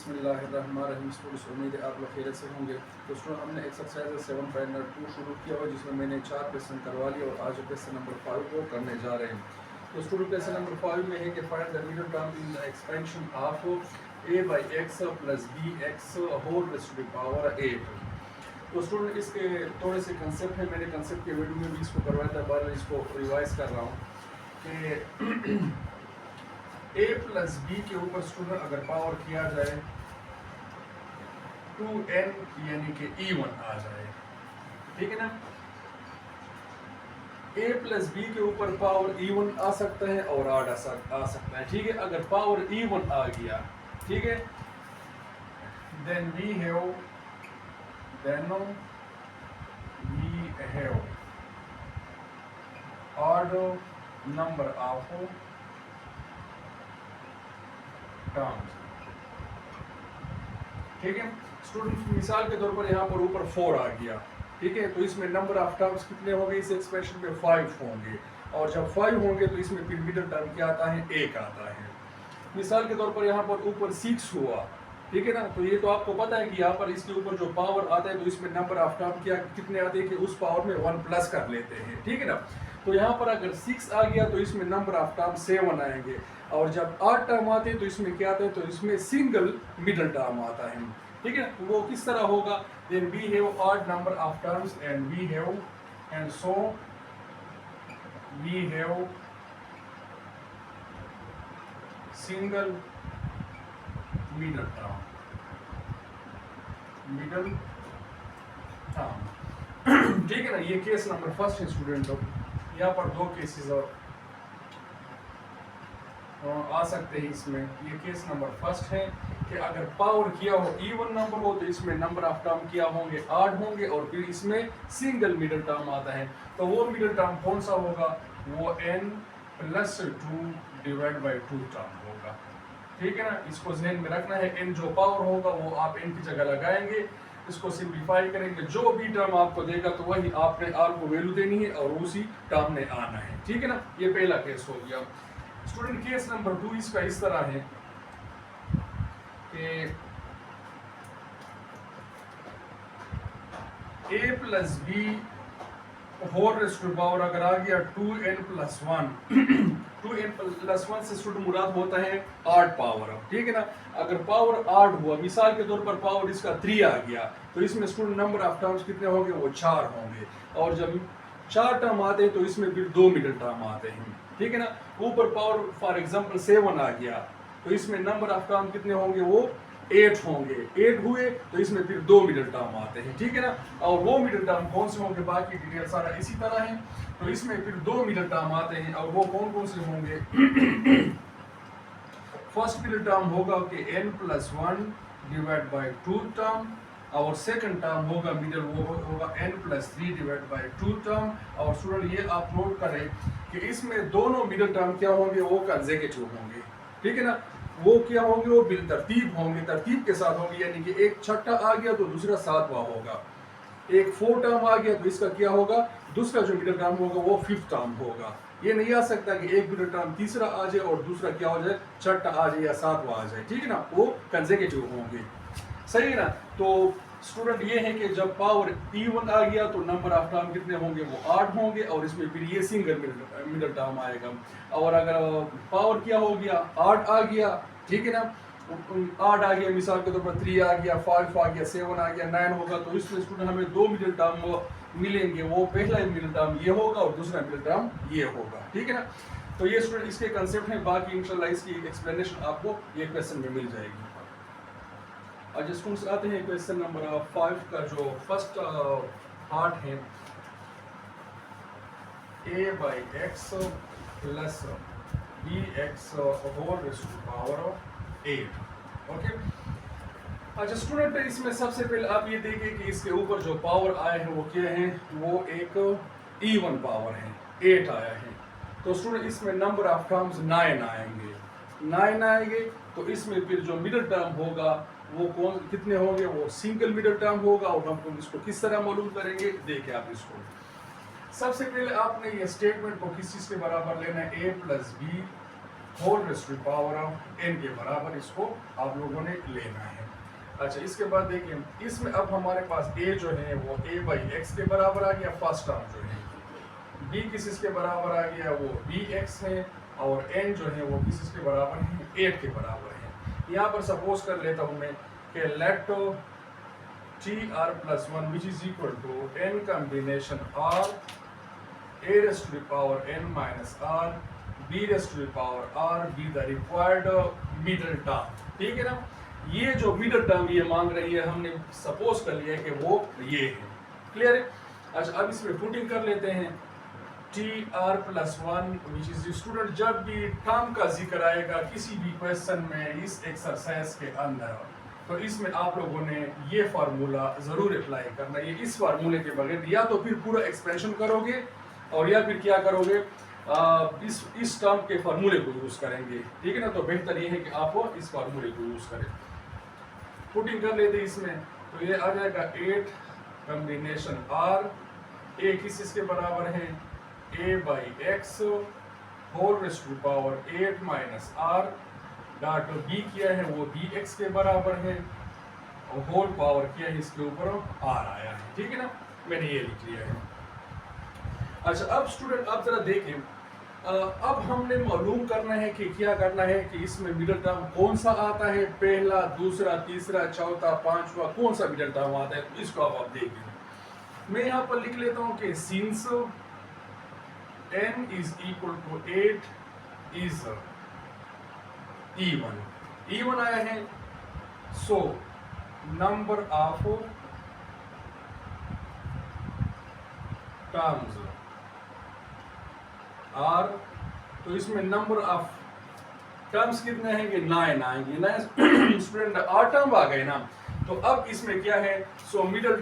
बिस्मिल्लाहिर्रहमानिर्रहीम। स्टूडेंट्स, उम्मीद है आप लोग खैरियत से होंगे। तो स्टूडेंट, हमने एक्सरसाइज 7.2 शुरू किया हुआ, जिसमें मैंने 4 क्वेश्चन करवा लिया और आज क्वेश्चन नंबर 5 को करने जा रहे हैं। तो स्टूडेंट, क्वेश्चन नंबर 5 में है कि find the middle term in the expansion of a/x + bx whole raised to the power 8। तो स्टूडेंट, इसके थोड़े से कंसेप्ट हैं, मैंने कंसेप्ट के वीडियो में भी इसको करवाया था, बार इसको रिवाइज कर रहा हूँ कि a + b के ऊपर स्टूडेंट अगर पावर किया जाए 2n यानी कि E1 आ जाए, ठीक है ना। a + b के ऊपर पावर E1 आ सकता है और आ सकता है, ठीक है। अगर पावर E1 आ गया, ठीक है, then we have odd number of terms, ठीक है। स्टूडेंट, मिसाल के तौर पर यहाँ पर ऊपर 4 आ गया, ठीक है, तो इसमें नंबर ऑफ टर्म्स कितने होंगे इस एक्सप्रेशन में? 5 होंगे। और जब 5 होंगे तो इसमें फिर मिडिल टर्म क्या आता है? 1 आता है। मिसाल के तौर पर यहाँ पर ऊपर 6 हुआ, ठीक है ना, तो ये तो आपको पता है कि यहाँ पर इसके ऊपर जो पावर आता है तो इसमें नंबर ऑफ टर्म क्या कितने आते हैं कि उस पावर में 1 प्लस कर लेते हैं, ठीक है ना। तो यहाँ पर अगर 6 आ गया तो इसमें नंबर ऑफ टर्म 7 आएंगे, और जब 8 टर्म आते हैं तो इसमें क्या आता है? तो इसमें सिंगल मिडिल टर्म आता है, ठीक है। तो वो किस तरह होगा? Then we have odd number of terms and we have single middle term ठीक है ना। ये केस नंबर फर्स्ट है स्टूडेंट। यहाँ पर 2 केसेस और आ सकते हैं इसमें। ये केस नंबर फर्स्ट है कि अगर पावर किया हो इवन नंबर हो तो इसमें नंबर ऑफ टर्म क्या होंगे? 8 होंगे, और फिर इसमें सिंगल मिडिल टर्म आता है। तो वो मिडिल टर्म कौन सा होगा? वो n + 2 / 2 टर्म होगा, ठीक है ना। इसको ध्यान में रखना है। n जो पावर होगा वो आप n की जगह लगाएंगे, इसको सिंप्लीफाई करेंगे, जो भी टर्म आपको देगा तो वही आपने r को वैल्यू देनी है और उसी टर्म में आना है, ठीक है ना। ये पहला केस हो गया। स्टूडेंट, केस नंबर 2 इसका इस तरह है कि a + b whole raised to power अगर आ गया 2n + 1 2n + 1 से स्टूडेंट मुराद होता है 8 पावर, ठीक है ना। अगर पावर 8 हुआ, मिसाल के तौर पर पावर इसका 3 आ गया, तो इसमें स्टूडेंट नंबर ऑफ टर्म्स कितने होंगे? वो 4 होंगे। और जब 4 टर्म आते हैं तो इसमें फिर 2 मिडिल टर्म आते हैं, ठीक है ना। ऊपर पावर फॉर एग्जांपल 7 आ गया, तो इसमें नंबर ऑफ टर्म कितने होंगे? वो 8 होंगे। 8 हुए तो इसमें फिर 2 मिडिल टर्म आते हैं, ठीक है ना। और वो मिडिल टर्म कौन से होंगे? बाकी डिटेल सारा इसी तरह है। तो इसमें फिर 2 मिडिल टर्म आते हैं, और वो कौन कौन से होंगे? फर्स्ट मिडिल टर्म होगा कि n + 1 / 2 टर्म, और सेकंड टर्म होगा मिडिल, वो होगा n + 3 / 2 टर्म। और स्टूडेंट, ये आप नोट करें कि इसमें दोनों मिडिल टर्म क्या होंगे? वो कंसेक्यूटिव होंगे, ठीक है ना। वो क्या होंगे? वो बिल तरतीब होंगे, तरतीब के साथ होंगे, यानी कि एक छठा आ गया तो दूसरा 7वां होगा, एक 4 टर्म आ गया तो इसका क्या होगा? दूसरा जो मिडिल टर्म होगा वो 5th टर्म होगा। ये नहीं आ सकता कि एक मिडिल टर्म तीसरा आ जाए और दूसरा क्या हो जाए? छठा आ जाए या 7वां आ जाए, ठीक है ना। वो कंसेक्यूटिव होंगे, सही है ना। तो स्टूडेंट, ये है कि जब पावर E1 आ गया तो नंबर ऑफ टर्म कितने होंगे? वो 8 होंगे, और इसमें फिर ये सिंगल मिडिल टर्म आएगा। और अगर पावर क्या हो गया? 8 आ गया, ठीक है ना। 8 आ गया, मिसाल के तौर पर 3 आ गया, 5 आ गया, 7 आ गया, 9 होगा, तो इसमें स्टूडेंट हमें 2 मिडिल टर्म मिलेंगे। वो पहला मिडिल टर्म ये होगा और दूसरा मिडिल टर्म ये होगा, ठीक है ना। तो ये स्टूडेंट इसके कंसेप्ट हैं, बाकी इंशाल्लाह इसकी एक्सप्लेनेशन आपको ये क्वेश्चन में मिल जाएगी। आज स्टूडेंट्स आते हैं क्वेश्चन नंबर 5 का जो फर्स्ट पार्ट है, a/x + bx whole raised to power 8, okay. अच्छा स्टूडेंट, इसमें सबसे पहले आप ये देखें कि इसके ऊपर जो पावर आए हैं वो क्या है? वो एक E1 पावर है, 8 आया है। तो स्टूडेंट, इसमें नंबर ऑफ टर्म्स 9 आएंगे, 9 आएंगे, तो इसमें फिर जो मिडिल टर्म होगा वो कौन कितने होंगे? वो सिंगल मिडिल टर्म होगा। और हम इसको किस तरह मालूम करेंगे? देखिए आप इसको, सबसे पहले आपने ये स्टेटमेंट को किस चीज़ के बराबर लेना है? a + b whole raised to power of n के बराबर इसको आप लोगों ने लेना है। अच्छा, इसके बाद देखिए इसमें अब हमारे पास a जो है वो a बाई एक्स के बराबर आ गया फर्स्ट टर्म जो है, b किस के बराबर आ गया वो bx है, और n जो है वो किस के बराबर है 8 के बराबर है। यहाँ पर सपोज कर लेता हूँ मैं कि late tr plus 1 which is equal to n combination r a raised to the power n minus r b raised to the power r be the required middle term। ठीक है ना, ये जो मिडल टर्म ये मांग रही है हमने सपोज कर लिया है कि वो ये है। क्लियर है। अच्छा, अब इसमें पुटिंग कर लेते हैं tr plus 1 which is student जब भी टर्म का जिक्र आएगा किसी भी क्वेश्चन में इस एक्सरसाइज के अंदर तो इसमें आप लोगों ने ये फार्मूला जरूर अप्लाई करना है। इस फार्मूले के बगैर या तो फिर पूरा एक्सपेंशन करोगे और या फिर क्या करोगे इस टर्म के फार्मूले को यूज करेंगे। ठीक है ना, तो बेहतर ये है कि आप इस फार्मूले को यूज करें। पुटिंग कर लेते इसमें तो ये आ जाएगा 8 कॉम्बिनेशन r a किस के बराबर है a by x whole raised to power 8 minus r dot b किया है वो bx के बराबर है और होल पावर किया है इसके ऊपर r आया है। ठीक है ना, मैंने ये लिख लिया है। अच्छा, अब स्टूडेंट आप जरा देखें, अब हमने मालूम करना है कि क्या करना है कि इसमें मिडल टर्म कौन सा आता है, पहला, दूसरा, तीसरा, चौथा, पांचवा, कौन सा मिडल टर्म आता है, तो इसको आप देखिए। मैं यहाँ पर लिख लेता हूँ कि since n is equal to 8 is even आया है, so number of terms are, तो इसमें नंबर ऑफ टर्म्स कितने हैं 9 आएंगे ना स्टूडेंट, 8 टर्म आ गए ना। तो अब इसमें क्या है, सो मिडल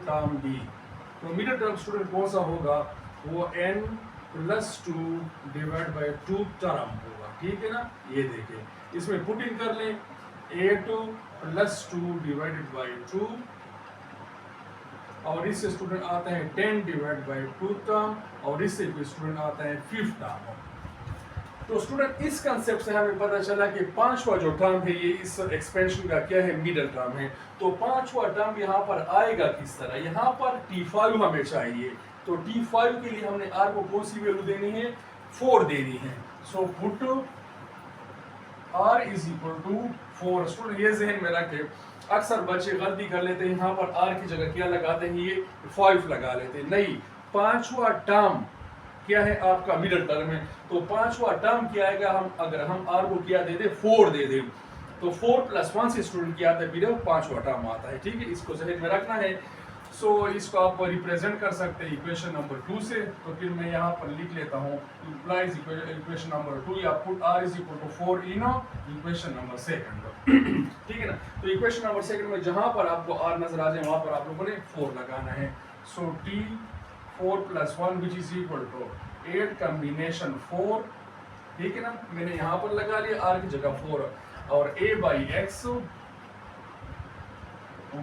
टर्म बी, तो मिडल टर्म स्टूडेंट कौन सा होगा वो n plus 2 divide by 2 term होगा। ठीक है ना, ये देखिए इसमें पुटिंग कर लें 8 प्लस 2 डिवाइडेड बाई 2 और इससे स्टूडेंट आता है 10 डिवाइड बाई 2 टर्म और इससे भी स्टूडेंट आता है 5 टर्म। तो स्टूडेंट इस कंसेप्ट से हमें पता चला कि पांचवा जो टर्म है ये इस एक्सपेंशन का क्या है मिडल टर्म है। तो पांचवा टर्म यहाँ पर आएगा किस तरह, यहाँ पर t5 हमें चाहिए, तो t5 के लिए हमने r को कौन सी वैल्यू देनी है 4 देनी है। So put r is equal to 4। Student ये जहन में रखे, अक्सर बच्चे गलती कर लेते हैं, यहाँ पर r की जगह क्या लगाते हैं ये 5 लगा लेते हैं। नहीं, पांचवा टर्म क्या है आपका मिडल टर्म है, तो पांचवा टर्म क्या आएगा, हम अगर हम r को क्या दे दे 4 दे दे तो 4 प्लस 1 से स्टूडेंट क्या आता है फिर पांचवा टर्म आता है। ठीक है, इसको जहन में रखना है। सो इसको आप रिप्रेजेंट कर सकते हैं इक्वेशन नंबर 2 से, तो फिर मैं यहाँ पर लिख लेता हूँ इम्प्लाइज इक्वेशन नंबर 2 या put r is equal to 4 in equation number 2। ठीक है ना, तो इक्वेशन नंबर 2 में जहाँ पर आपको r नजर आ जाए वहाँ पर आप लोगों ने 4 लगाना है। So t 4 plus 1 which is equal to 8 combination 4। ठीक है ना, मैंने यहाँ पर लगा लिया r की जगह 4 और a by x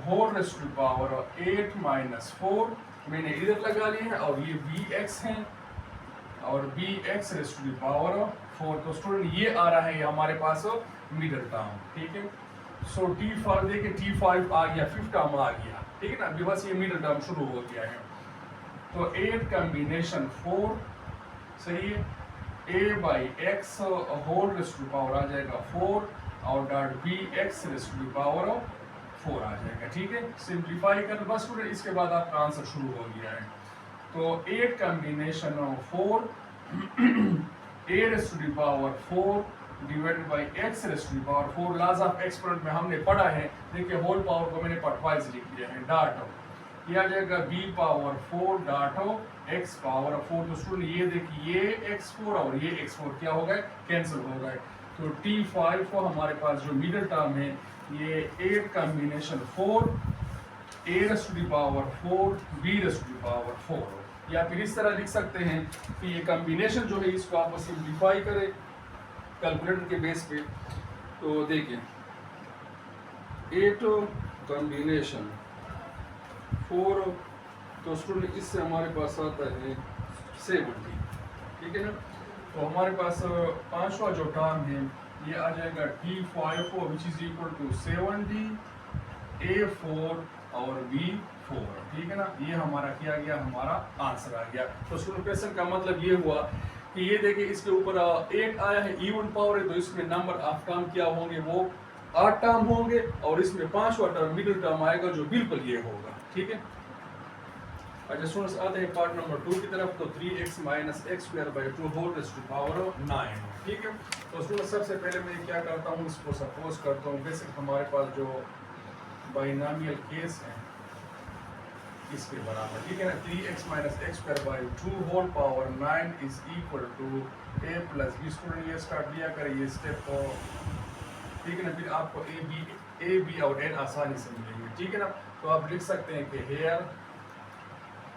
whole raised to power 8 minus 4 मैंने इधर लगा लिए हैं और ये bx है और bx रेस्ट टू पावर 4। तो स्टूडेंट ये आ रहा है हमारे पास मिडल टर्म। ठीक है, सो t5 देखिए t5 आ गया, 5 टर्म आ गया। ठीक है ना, अभी बस ये मिडल टर्म शुरू हो गया है। तो 8 कॉम्बिनेशन 4 सही है, a by x whole raised to power आ जाएगा 4 और dot bx raised to power 4 आ जाएगा। ठीक है, सिंप्लीफाई कर बस स्टूडेंट, इसके बाद आपका आंसर शुरू हो गया है। तो 8 combination 4 a raised to power 4 divided by x raised to power 4, laws of exponent में हमने पढ़ा है, देखिए होल पावर को मैंने पॉइंटवाइज लिख दिया है। डॉट ये आ जाएगा b power 4 dot x power 4। तो स्टूडेंट ये देखिए ये x4 और ये x4 क्या हो गए कैंसिल हो गए। तो t5 को हमारे पास जो मिडल टर्म है ये 8 combination 4 a raised to power 4 b raised to power 4, या फिर इस तरह लिख सकते हैं कि ये कॉम्बिनेशन जो है इसको आप सिंप्लीफाई करें कैलकुलेटर के बेस पे। तो देखिए 8 कॉम्बिनेशन 4, तो स्टूडेंट इससे हमारे पास आता है 70। ठीक है ना। तो हमारे पास पांचवा जो टर्म है ये आ जाएगा T5 which is equal to 7D A4 और B4, ठीक है ना। ये हमारा किया गया, हमारा आंसर आ गया। तो स्टूडेंट क्वेश्चन का मतलब ये हुआ कि ये देखिए इसके ऊपर 8 आया है, इवन पावर है, तो इसमें नंबर ऑफ टर्म क्या होंगे, वो 8 टर्म होंगे, और इसमें पांचवा टर्म मिडिल टर्म आएगा जो बिल्कुल ये होगा, ठीक है। अच्छा स्टूडेंट्स आते हैं पार्ट नंबर 2 की तरफ। तो 3x minus x square by 2 whole rays to power 9, ठीक है। तो स्टूडेंट्स सबसे पहले मैं क्या करता हूँ, इसको सपोज करता हूँ बेसिक हमारे पास जो बाइनोमियल केस है इसके बराबर, ठीक है ना। 3x minus x square by 2 whole power 9 is equal to a plus b. Student ये स्टार्ट लिया करें ये स्टेप को, ठीक है ना। फिर आपको ए बी और n आसानी से मिलेंगे, ठीक है ना। तो आप लिख सकते हैं कि हेयर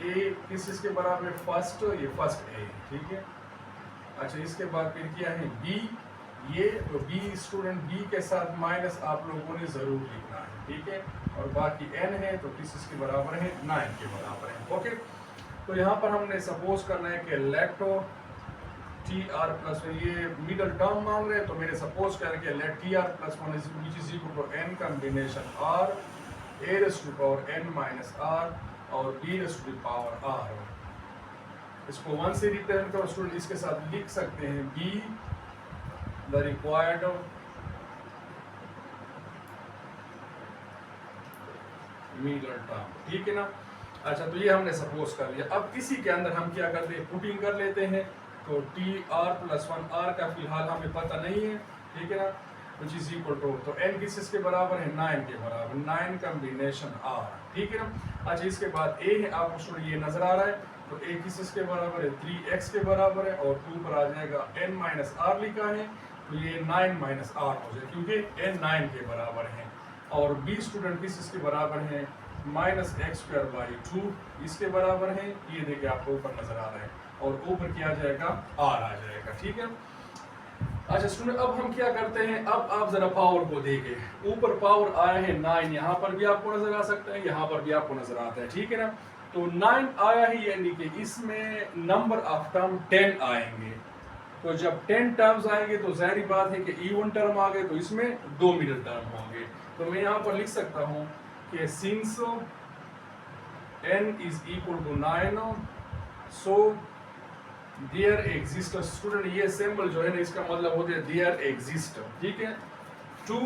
ए किस चीज़ के बराबर है, फर्स्ट, ये फर्स्ट ए, ठीक है। अच्छा इसके बाद फिर क्या है बी, ये तो बी स्टूडेंट बी के साथ माइनस आप लोगों ने जरूर लिखना है, ठीक है। और बाकी एन है तो किस चीज़ के बराबर है, 9 के बराबर है, ओके। तो यहाँ पर हमने सपोज करना है कि लेट टी आर प्लस, ये मिडल टर्म मांग रहे हैं, तो मैंने सपोज करके let t r plus 1 which is equal to n combination r a raised to power n minus r और b raised to power r. इसको 1 से रिटर्न करो स्टूडेंट, इसके साथ लिख सकते हैं be the required middle term, ठीक है ना। अच्छा तो ये हमने सपोज कर लिया। अब इसी के अंदर हम क्या करते हैं, पुटिंग कर लेते हैं। तो टी आर प्लस 1 आर का फिलहाल हमें पता नहीं है, ठीक है ना, विच इज इक्वल टू, तो एन किसके बराबर है, 9 के बराबर, 9 कॉम्बिनेशन आर, ठीक है ना। अच्छा इसके बाद ए है, आपको स्टूडेंट ये नजर आ रहा है, तो ए किसके बराबर है, 3x के बराबर है, और 2 पर आ जाएगा n माइनस आर लिखा है, तो ये 9 माइनस आर हो जाए क्योंकि n 9 के बराबर है। और बी स्टूडेंट किसके बराबर है, माइनस एक्स स्क्वायर बाई 2 इसके बराबर है, ये देखिए आपको ऊपर नजर आ रहा है, और ऊपर क्या आ जाएगा, आर आ जाएगा, ठीक है। अच्छा स्टूडेंट अब हम क्या करते हैं, अब आप जरा पावर को देखें, ऊपर पावर आया है 9, यहाँ पर भी आपको नजर आ सकता है, यहाँ पर भी आपको नजर आता है, ठीक है ना। तो 9 आया है, यानी कि इसमें नंबर ऑफ टर्म 10 आएंगे। तो जब 10 टर्म्स आएंगे तो जाहिर बात है कि इवन टर्म आ गए, तो इसमें 2 मिडिल टर्म होंगे। तो मैं यहाँ पर लिख सकता हूँ कि since n is equal to 9 so there exist, student ये सिंबल जो है ना इसका मतलब होता है देयर एग्जिस्ट, ठीक है, 2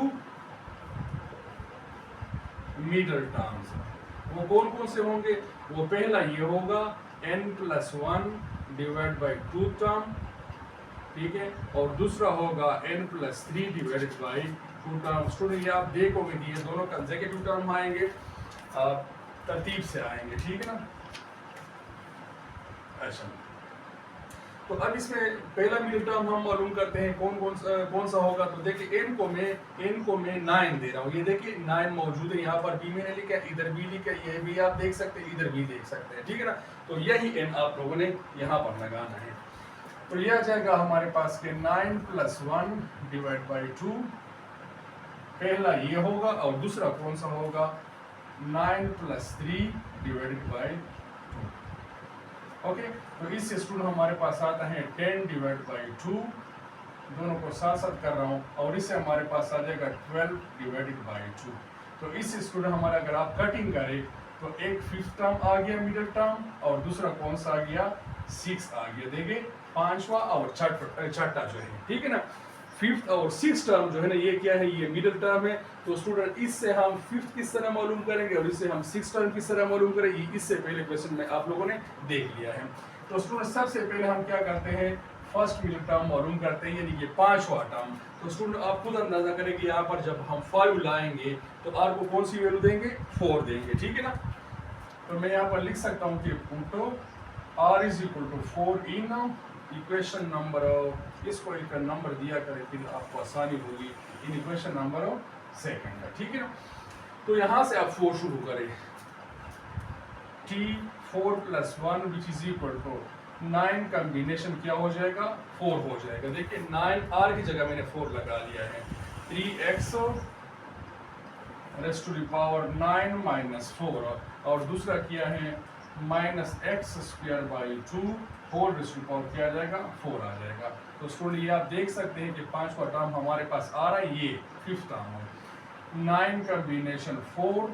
मिडल टर्म्स। वो कौन कौन से होंगे, वो पहला ये होगा n plus 1 divide by 2 term, ठीक है, और दूसरा होगा n plus 3 divided by 2 term. Student ये आप देखोगे कि ये दोनों कंसेक्यूटिव टर्म आएंगे, तरतीब से आएंगे, ठीक है ना। अच्छा तो अब इसमें पहला मिडिल टर्म हम मालूम करते हैं कौन सा होगा। तो देखिए n को मैं 9 दे रहा हूँ, ये देखिए 9 मौजूद है, यहाँ पर भी मैंने लिखा है, इधर भी लिखा है, ये भी आप देख सकते हैं, इधर भी देख सकते हैं, ठीक है ना। तो यही n आप लोगों ने यहाँ पर लगाना है। तो यह आ जाएगा हमारे पास के 9 प्लस 1 डिवाइड बाई 2, पहला ये होगा, और दूसरा कौन सा होगा, 9 प्लस 3 डिवाइडेड बाई 2, ओके। तो इससे स्टूडेंट हमारे पास आता है 10 डिवाइड बाई 2, दोनों को साथ साथ कर रहा हूँ, और इससे हमारे पास आ जाएगा 12 डिवाइडेड बाई 2। तो इससे स्टूडेंट हमारा अगर आप कटिंग करें तो एक 5th टर्म आ गया मिडिल टर्म, और दूसरा कौन सा आ गया, 6 आ गया, देखिए 5वां और छठा जो है, ठीक है ना। 5th और 6th टर्म जो है ना ये क्या है, ये मिडिल टर्म है। तो स्टूडेंट इससे हम 5th किस तरह मालूम करेंगे और इससे हम 6th टर्म किस तरह मालूम करेंगे, इससे पहले क्वेश्चन में आप लोगों ने देख लिया है। तो स्टूडेंट सबसे पहले हम क्या करते हैं, फर्स्ट मिडिल टर्म मालूम करते हैं, यानी कि 5वां टर्म। तो स्टूडेंट आप खुद अंदाजा करें कि यहाँ पर जब हम 5 लाएंगे तो आर को कौन सी वैल्यू देंगे, 4 देंगे, ठीक है ना। तो मैं यहाँ पर लिख सकता हूँ कि put r is equal to 4 in equation number, इसको एक नंबर दिया करें फिर आपको आसानी होगी, इन इक्वेशन नंबर 2, ठीक है ना। तो यहाँ से आप 4 शुरू करें, T4 plus 1 which is equal to 9 combination क्या हो जाएगा, 4 हो जाएगा। देखिए 9 की जगह मैंने 4 लगा लिया है, 3x raise to the power 9 minus 4, और दूसरा किया है minus x square by 2 whole rays to power क्या आ जाएगा 4 आ जाएगा। तो स्टूडेंट ये आप देख सकते हैं कि 5वां टर्म हमारे पास आ रहा है, ये 5th टर्म है। 9 combination 4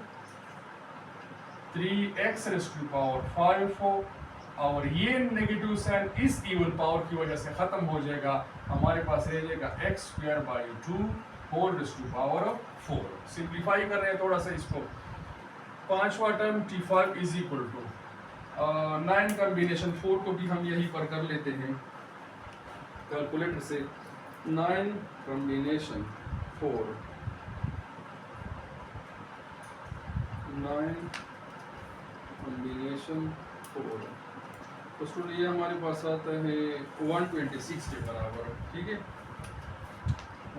3x raise to power 5 हो, और ये नेगेटिव साइन इस इवन पावर की वजह से खत्म हो जाएगा। हमारे पास रह जाएगा x²/2 whole rays to power 4। Simplify कर रहे हैं थोड़ा सा इसको। 5वां term t5 is equal to 9 combination 4 को भी हम यहीं पर कर लेते हैं कैलकुलेटर से। 9 कॉम्बिनेशन 4 9 कॉम्बिनेशन 4 तो स्टूडेंट ये हमारे पास आता है 126 के बराबर, ठीक है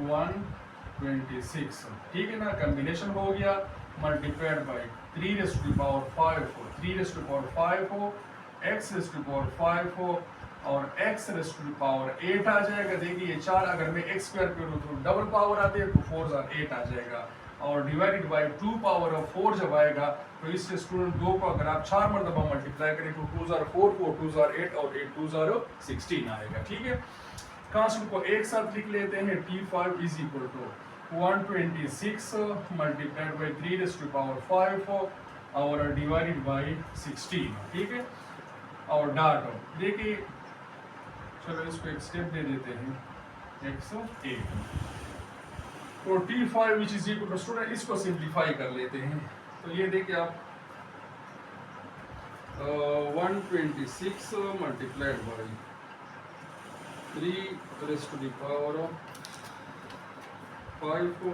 126, ठीक है ना। कॉम्बिनेशन हो गया, multiplied by 3 raise to power 5 हो, 3 रेज़ टू पावर 5 हो, x रेज़ टू पावर 5 हो, और x रेज़ टू पावर 8 आ जाएगा। देखिए ये 4 अगर मैं x स्क्वायर करूँ तो डबल पावर आती है, तो 4 और 8 आ जाएगा, और डिवाइडेड बाई 2 पावर ऑफ 4 जब आएगा तो इससे स्टूडेंट 2 को अगर आप 4 मरतबा मल्टीप्लाई करें तो 2 4 4 2 8 और 8 2 16 आएगा, ठीक है। कांस्टेंट को एक साथ लिख लेते हैं। t5 is equal to 126 multiplied by 3 raise to power 5 और डिवाइडेड बाई 16, ठीक है, और डॉट। देखिए चलो इसको एक स्टेप दे देते हैं, 108। तो t5 which is equal to student इसको सिंप्लीफाई कर लेते हैं। तो ये देखिए आप 126 multiplied by 3 raise to the power 5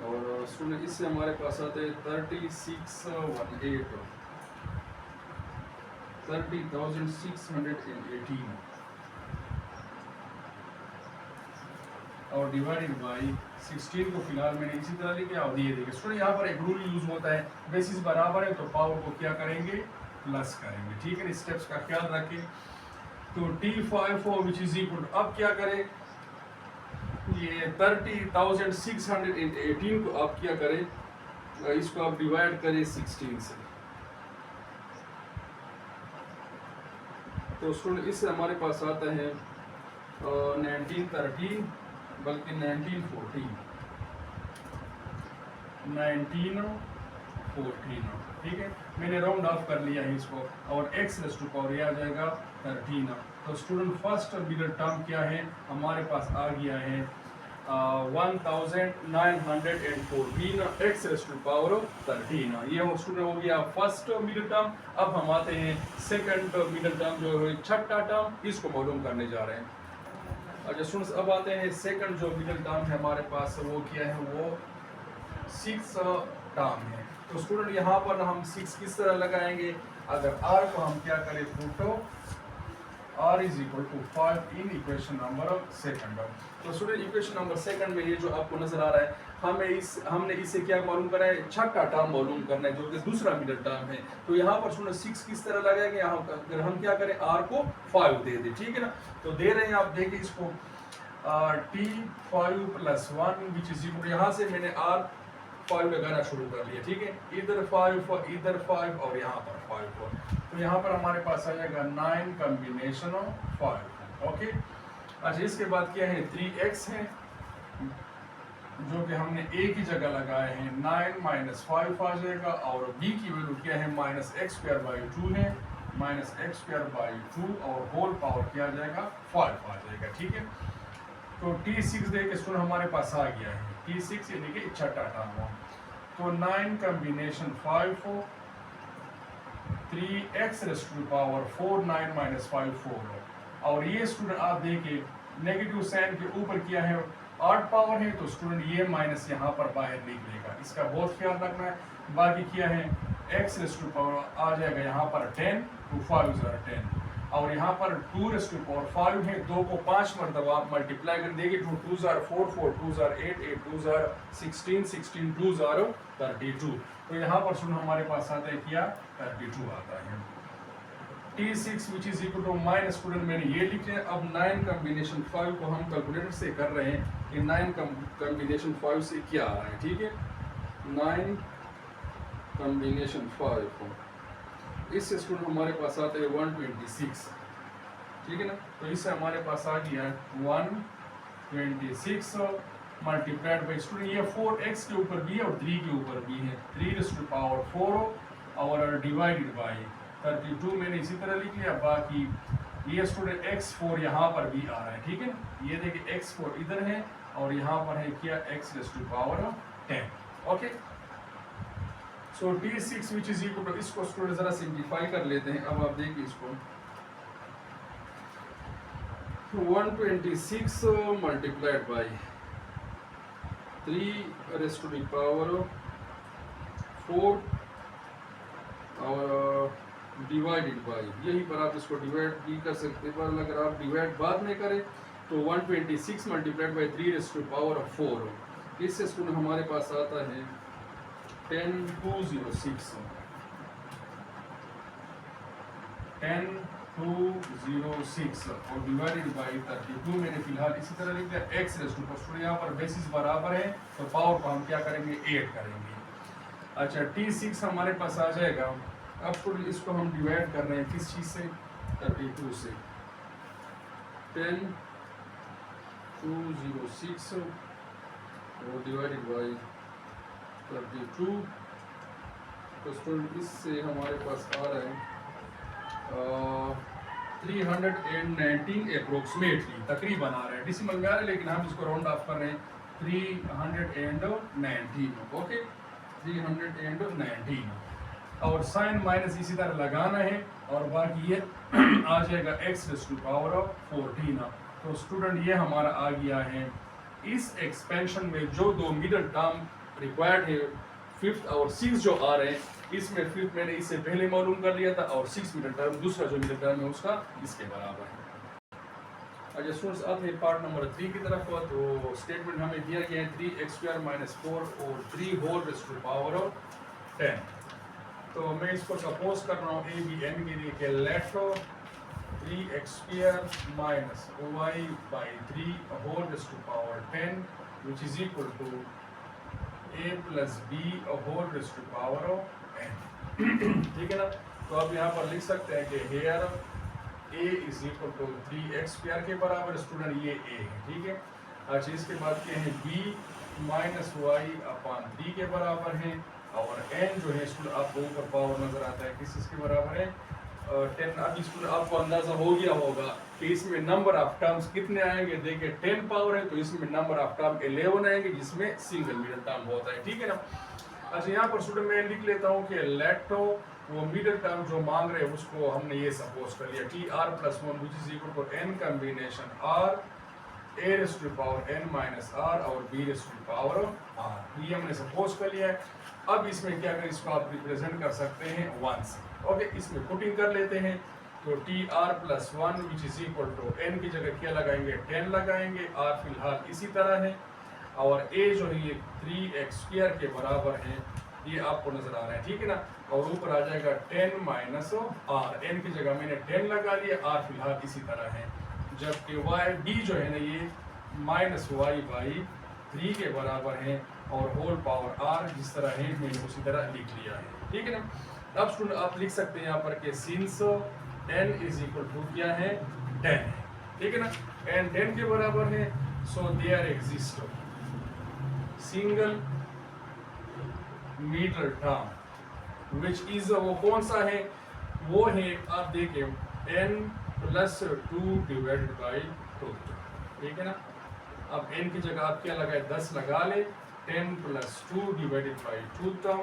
और स्टूडेंट इससे हमारे पास आते हैं 3618 30,618 और डिवाइडेड बाई 16 को फिलहाल मैंने इसी तरह लिखे और ये देखिए स्टूडेंट यहाँ पर एक रूल यूज होता है, बेसिस बराबर है तो पावर को क्या करेंगे प्लस करेंगे, ठीक है। स्टेप्स का ख्याल रखें। तो t5 which is equal to, अब क्या करें, ये 30,618 को आप क्या करें, इसको आप डिवाइड करें 16 से। तो स्टूडेंट इससे हमारे पास आता है 1913 बल्कि 1914, ठीक है। मैंने राउंड ऑफ कर लिया है इसको, और x रेज़ टू पावर ये आ जाएगा 13। तो स्टूडेंट फर्स्ट मिडिल टर्म क्या है हमारे पास आ गया है 1914 x रेज़ टू पावर 13। ये हो स्टूडेंट हो गया फर्स्ट मिडिल टर्म। अब हम आते हैं सेकंड मिडिल टर्म जो है छठा टर्म, इसको मालूम करने जा रहे हैं। अच्छा स्टूडेंट्स अब आते हैं सेकंड जो मिडिल टर्म है हमारे पास, वो क्या है, वो 6 टर्म है। तो स्टूडेंट यहाँ पर हम 6 किस तरह लगाएंगे, अगर r को हम क्या करें put r is equal to 5 in equation number second. तो स्टूडेंट इक्वेशन नंबर सेकंड में ये जो आपको नजर आ रहा है, हमने इससे क्या मालूम करा है, छठा टर्म मालूम करना है जो कि दूसरा मिडिल टर्म है। तो यहाँ पर स्टूडेंट 6 किस तरह लगाएंगे, यहाँ अगर हम क्या करें r को 5 दे दें, ठीक है ना। तो दे रहे हैं आप देखिए इसको t5 + 1 विच इज इक्वल, यहाँ से मैंने r5 लगाना शुरू कर लिया, ठीक है। इधर 5 और यहाँ पर 5, तो यहाँ पर हमारे पास आ जाएगा 9 कॉम्बिनेशन ऑफ 5, ओके। अच्छा इसके बाद क्या है 3x है जो कि हमने a की जगह लगाए हैं, 9 - 5 आ जाएगा, और b की वैल्यू क्या है -x²/2 है, -x²/2 और होल पावर क्या आ जाएगा 5 आ जाएगा, ठीक है। तो t6 देखिए स्टूडेंट हमारे पास आ गया है, t6 यानी कि छठा टर्म हो। तो 9 कॉम्बिनेशन 5 हो, 3x रेज़ टू पावर 4 9 - 5 4 हो, और ये स्टूडेंट आप देखिए नेगेटिव साइन के ऊपर क्या है 8 पावर है, तो स्टूडेंट ये माइनस यहाँ पर बाहर निकलेगा, इसका बहुत ख्याल रखना है। बाकी क्या है x रेज़ टू पावर आ जाएगा यहाँ पर 10 तो 5 * 10, और यहाँ पर 2 रेज़ टू पावर 5 है, 2 को 5 मरतबा आप मल्टीप्लाई कर देंगे, 2 2 4 4 2 8 8 2 16 16 2 32। तो यहाँ पर सुन हमारे पास आता है क्या 32 आता है। t6 which is equal to minus, student मैंने ये लिखे। अब 9 कॉम्बिनेशन 5 को हम कैलकुलेटर से कर रहे हैं कि 9 कॉम्बिनेशन 5 से क्या आ रहा है, ठीक है। 9 कॉम्बिनेशन 5 को इससे स्टूडेंट हमारे पास आता है 126, ठीक है ना। तो इससे हमारे पास आ गया 126 मल्टीप्लाइड बाई स्टूडेंट ये 4x के ऊपर भी है और 3 के ऊपर भी है, 3⁴ और डिवाइडेड बाई 32 मैंने इसी तरह लिख लिया। बाकी ये स्टूडेंट x4 यहाँ पर भी आ रहा है, ठीक है ना। ये देखिए x4 इधर है और यहाँ पर है क्या x⁻10। Okay, so T6 which is equal to, इसको स्टूडेंट जरा सिंप्लीफाई कर लेते हैं। अब आप देखिए इसको 126 मल्टीप्लाइड बाई 3⁴ और डिवाइडेड बाई, यही पर आप इसको डिवाइड भी कर सकते हैं, पर अगर आप डिवाइड बाद में करें तो 126 मल्टीप्लाइड बाई 3⁴, इससे स्टूडेंट हमारे पास आता है 10206 और डिवाइडेड बाई 32 मैंने फिलहाल इसी तरह लिख दिया। x⁻, यहाँ पर बेसिस बराबर है तो पावर को हम क्या करेंगे, ऐड करेंगे। अच्छा, T6 हमारे पास आ जाएगा। अब स्टूडेंट इसको हम डिवाइड कर रहे हैं किस चीज़ से, 32 से। 10206 और डिवाइडेड बाई 32, तो स्टूडेंट इससे हमारे पास आ रहा है 319 अप्रोक्सीमेटली, तकरीबन आ रहा है, डिसिमल में आ रहा है लेकिन हम इसको राउंड ऑफ कर रहे हैं 319। ओके, 319 और साइन माइनस इसी तरह लगाना है और बाकी ये आ जाएगा x⁻14। तो स्टूडेंट ये हमारा आ गया है इस एक्सपेंशन में जो दो मिडल टर्म रिक्वायर्ड है, 5th और 6th जो आ रहे हैं, इसमें 5th मैंने इससे पहले मालूम कर लिया था और 6th मिडल टर्म, दूसरा जो मिडल टर्म है उसका इसके बराबर है। अच्छा स्टूडेंट्स, आते हैं पार्ट नंबर 3 की तरफ। तो स्टेटमेंट हमें दिया गया है 3x² - 4 और 3⁻10। तो मैं इसको सपोज कर रहा हूँ a b n के लिए कि late 3x² - y/3⁻10 which is equal to a + b⁻n। ठीक है ना। तो अब यहाँ पर लिख सकते हैं कि here a is equal to 3x² के बराबर, स्टूडेंट ये a है, ठीक है। अच्छा, इसके बाद क्या है b - y/3 के बराबर है और n जो है स्टूडेंट आपको ऊपर पावर नजर आता है किस के बराबर है 10। अब स्टूडेंट आपको अंदाजा हो गया होगा कि इसमें नंबर ऑफ टर्म्स कितने आएंगे। देखिए 10 पावर है तो इसमें नंबर ऑफ टर्म 11 आएंगे जिसमें सिंगल मिडल टर्म होता है, ठीक है ना। अच्छा, यहाँ पर स्टूडेंट मैं लिख लेता हूँ कि लेट वो मिडल टर्म जो मांग रहे हैं उसको हमने ये सपोज कर लिया tr+1 which is equal to n combination r a⁻n - r और b⁻r, ये हमने सपोज कर लिया है। अब इसमें क्या करें, इसको आप रिप्रेजेंट कर सकते हैं 1 से। ओके, इसमें पुटिंग कर लेते हैं तो tr+1 which is equal to n की जगह क्या लगाएंगे, 10 लगाएंगे, r फिलहाल इसी तरह है और a जो है ये 3x² के बराबर है, ये आपको नजर आ रहा है, ठीक है ना। और ऊपर आ जाएगा 10 - r, n की जगह मैंने 10 लगा लिया, r फिलहाल इसी तरह है, जबकि b जो है ना ये -y/3 के बराबर है और होल पावर r जिस तरह है मैंने उसी तरह लिख लिया है, ठीक है ना। अब स्टूडेंट आप लिख सकते हैं यहाँ पर कि since n is equal to क्या है 10 है, ठीक है ना। n 10 के बराबर है, so there exist single middle term which is, वो कौन सा है, वो है आप देखें n+2 डिवाइडेड बाई 2, ठीक है ना। अब n की जगह आप क्या लगाए 10 लगा ले, 10+2 डिवाइडेड बाई 2 टर्म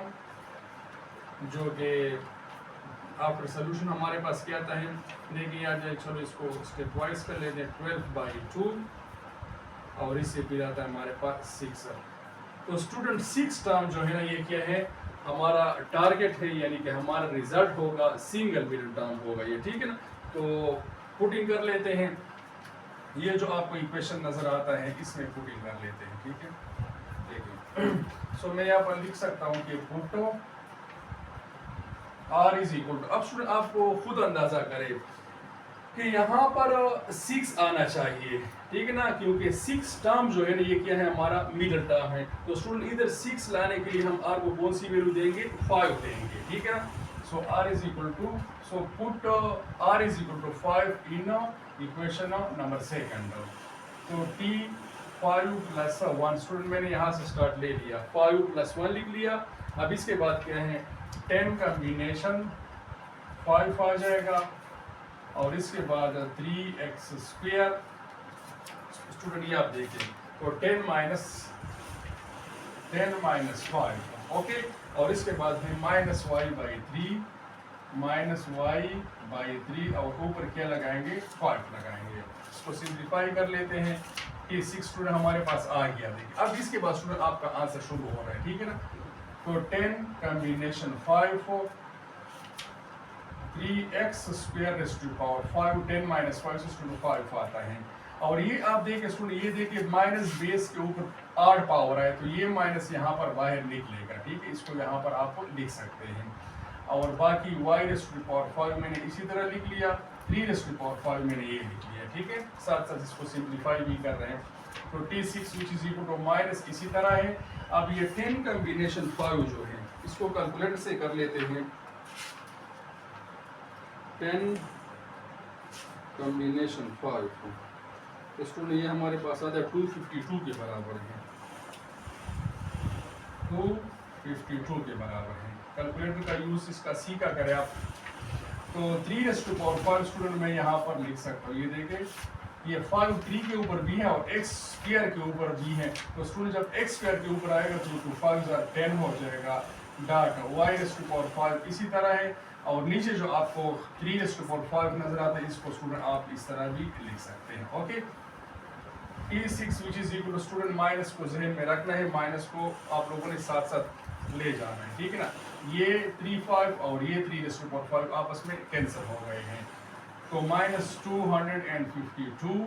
जो कि आफ्टर सोल्यूशन हमारे पास क्या आता है देखिए आ जाए। चलो इसको स्टेप वाइज कर लेते हैं, 12/2 और इससे फिर आता है हमारे पास 6। तो स्टूडेंट 6 टर्म जो है ना ये क्या है हमारा टारगेट है, यानी कि हमारा रिजल्ट होगा सिंगल मिडल टर्म होगा ये, ठीक है ना। तो पुटिंग कर लेते हैं, ये जो आपको इक्वेशन नजर आता है इसमें पुटिंग कर लेते हैं, ठीक है। देखिए सो मैं यहाँ पर लिख सकता हूँ कि पुटो r इज इक्वल टू, अब स्टूडेंट आपको खुद अंदाजा करें कि यहाँ पर 6 आना चाहिए, ठीक है ना, क्योंकि 6 टर्म जो है ना ये क्या है हमारा मिडल टर्म है। तो स्टूडेंट इधर 6 लाने के लिए हम r को कौन सी वैल्यू देंगे 5 देंगे, ठीक है ना। सो So r is equal to, so put r is equal to 5 in equation number second. तो t 5 प्लस 1, स्टूडेंट मैंने यहाँ से स्टार्ट ले लिया, 5 प्लस 1 लिख लिया। अब इसके बाद क्या है, 10 कम्बिनेशन 5 आ जाएगा और इसके बाद 3x स्क्वायर। स्टूडेंट ये आप देखें तो 10 माइनस 5, ओके। और इसके बाद है माइनस वाई बाई 3 और ऊपर क्या लगाएंगे, 5 लगाएंगे। इसको सिंप्लीफाई कर लेते हैं कि 6 स्टूडेंट हमारे पास आ गया। देखिए अब इसके बाद स्टूडेंट आपका आंसर शुरू हो रहा है, ठीक है ना। तो 10 combination 5 3x square raise to power 5, 10 minus 5 से स्टूडेंट 5 आता है। और ये आप देखिए स्टूडेंट, ये देखिए माइनस बेस के ऊपर 8 पावर है, तो ये माइनस यहाँ पर बाहर निकलेगा, ठीक है। इसको यहाँ पर आप लिख सकते हैं। और बाकी y रेज़ टू पावर 5 मैंने इसी तरह लिख लिया, 3 रेज़ टू पावर 5 मैंने ये लिख लिया, ठीक है। साथ साथ इसको सिंप्लीफाई भी कर रहे हैं। तो t6 which is equal to minus इसी तरह है। अब ये 10 कम्बिनेशन 5 जो है इसको कैलकुलेटर से कर लेते हैं। 10 कम्बिनेशन 5 स्टूडेंट ये हमारे पास आता है 252 के बराबर है, 252 के बराबर है। कैलकुलेटर का यूज़ इसका सी का करें आप, तो 3 रेज़ टू पावर 5 स्टूडेंट मैं यहाँ पर लिख सकता हूँ। ये देखें ये 5 3 के ऊपर भी है और x स्क्वायर के ऊपर भी है। तो स्टूडेंट जब x स्क्वायर के ऊपर आएगा तो 5 10 हो जाएगा, dot y raise to power 5 इसी तरह है। और नीचे जो आपको 3 रेज़ टू पावर 5 नजर आता है इसको स्टूडेंट आप इस तरह भी लिख सकते हैं, okay. t6 which is equal to student minus को जहन में रखना है, माइनस को आप लोगों ने साथ साथ ले जाना है, ठीक है ना। ये 3 5 और ये 3 रेज़ टू पावर 5 आपस में कैंसिल हो गए हैं। तो minus 252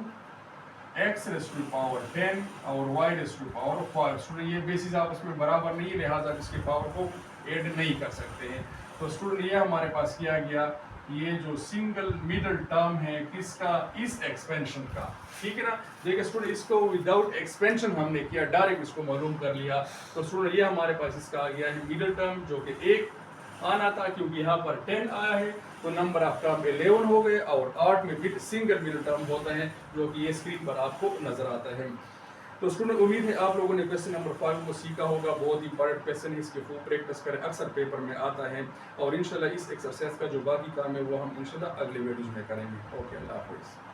x raise to power 10 और y raise to power 5। Student ये बेसिस आपस में बराबर नहीं है, लिहाजा इसके पावर को ऐड नहीं कर सकते हैं। तो स्टूडेंट ये हमारे पास किया गया, ये जो सिंगल मिडल टर्म है किसका, इस एक्सपेंशन का, ठीक है ना। देखिए स्टूडेंट इसको विदाउट एक्सपेंशन हमने किया, डायरेक्ट इसको मालूम कर लिया। तो स्टूडेंट ये हमारे पास इसका आ गया है मिडल टर्म, जो कि 1 आना था क्योंकि यहाँ पर 10 आया है, तो नंबर ऑफ टर्म 11 हो गए। और 8 में सिंगल मिडल टर्म होता है जो कि ये स्क्रीन पर आपको नजर आता है। तो स्टूडेंट उम्मीद है आप लोगों ने क्वेश्चन नंबर 5 को सीखा होगा। बहुत ही इंपॉर्टेंट क्वेश्चन है, इसके खूब प्रैक्टिस करें, अक्सर पेपर में आता है। और इंशाल्लाह इस एक्सरसाइज का जो बाकी काम है वो हम इंशाल्लाह अगले वीडियोज में करेंगे। ओके, अल्लाह हाफिज़।